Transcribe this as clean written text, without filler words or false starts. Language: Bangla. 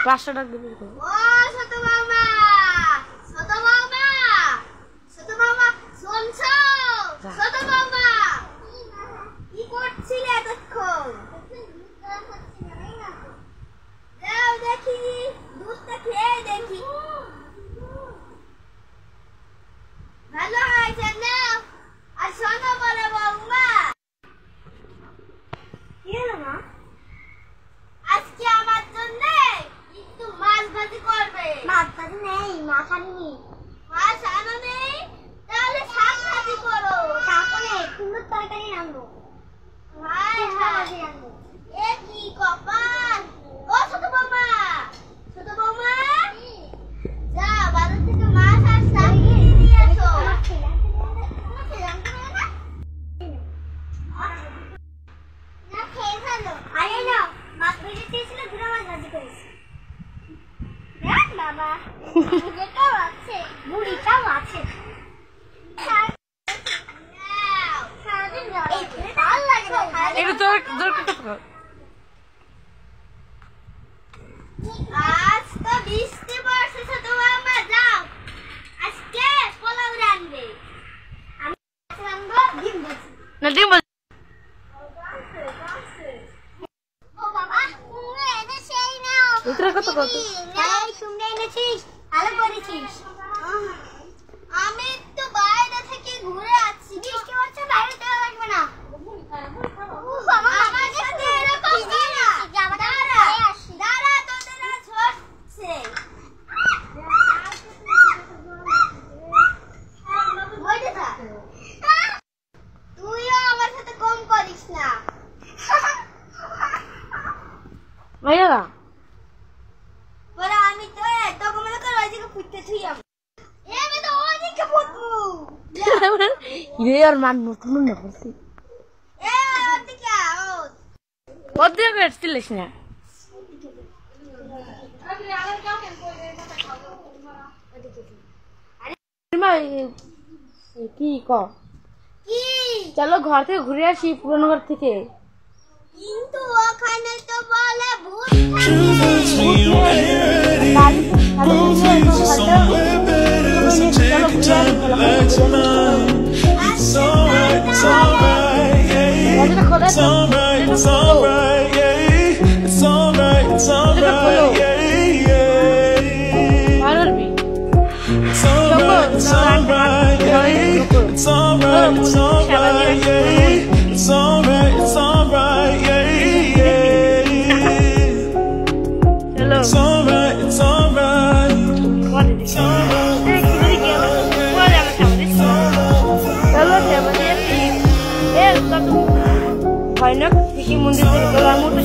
500 টাকা দিবি ও ছোট মামা ছোট মামা ছোট মামা শুনছো ছোট মামা কি করছিলে এতক্ষণ যাও দেখি দুধটা খেয়ে দেখি ভালো হয়েছে না আর শোনো বড় বৌমা কি হলো মা আজকে আমার জন্য একটু মাছ ভাজি করবে মাছ ভাজি নেই মাছ আনিনি মাছ আনো নেই তাহলে শাক ভাজি করো শাক নেই কুমড়োর তরকারি আনবো হাই হাই এ কি কপাল ও ছোট বৌমা যা বাজার থেকে মাছ আর শাক নিয়ে আসো না খেয়ে ফেলো আরে না মাছ ভেজে দিয়েছিল গুঁড়া মাছ ভাজি করেছি দেখ বাবা মুড়িটাও আছে এটা তোর কত আজ তো বৃষ্টি পড়ছে ছোট মামা যাও আজকে পোলাও রান্নবে আমি রান্নবো ডিম ভাজি না ডিম ভাজি ও বাবা কুমড়ো এনেছেই নাও এটা কত এই কুমড়ো এনেছিস ভালো করেছিস আমি তো বাইরে থেকে ঘুরে আসছি বৃষ্টি হচ্ছে বাইরে যাওয়া লাগবে না ও বাবা আমাদের সাথে এরকম না দাঁড়া তোদের আজ হচ্ছে তুইও আমার সাথে কম করিস না ভাইয়া বলে আমি তো এত কমলে করে ওই দিকে ফুটতে থুই আমি তো ওই দিকে ফুটবো রে আর মান নতুন না বলছি এ ওই দিকে আও ওদিকে গেছিলিস না কি কি চলো ঘর থেকে ঘুরে আসি পুরনো ঘর থেকে কিন্তু ওখানে তো বলে ভূত ভয়ানক থেকে মন্দির থেকে তোলার মতো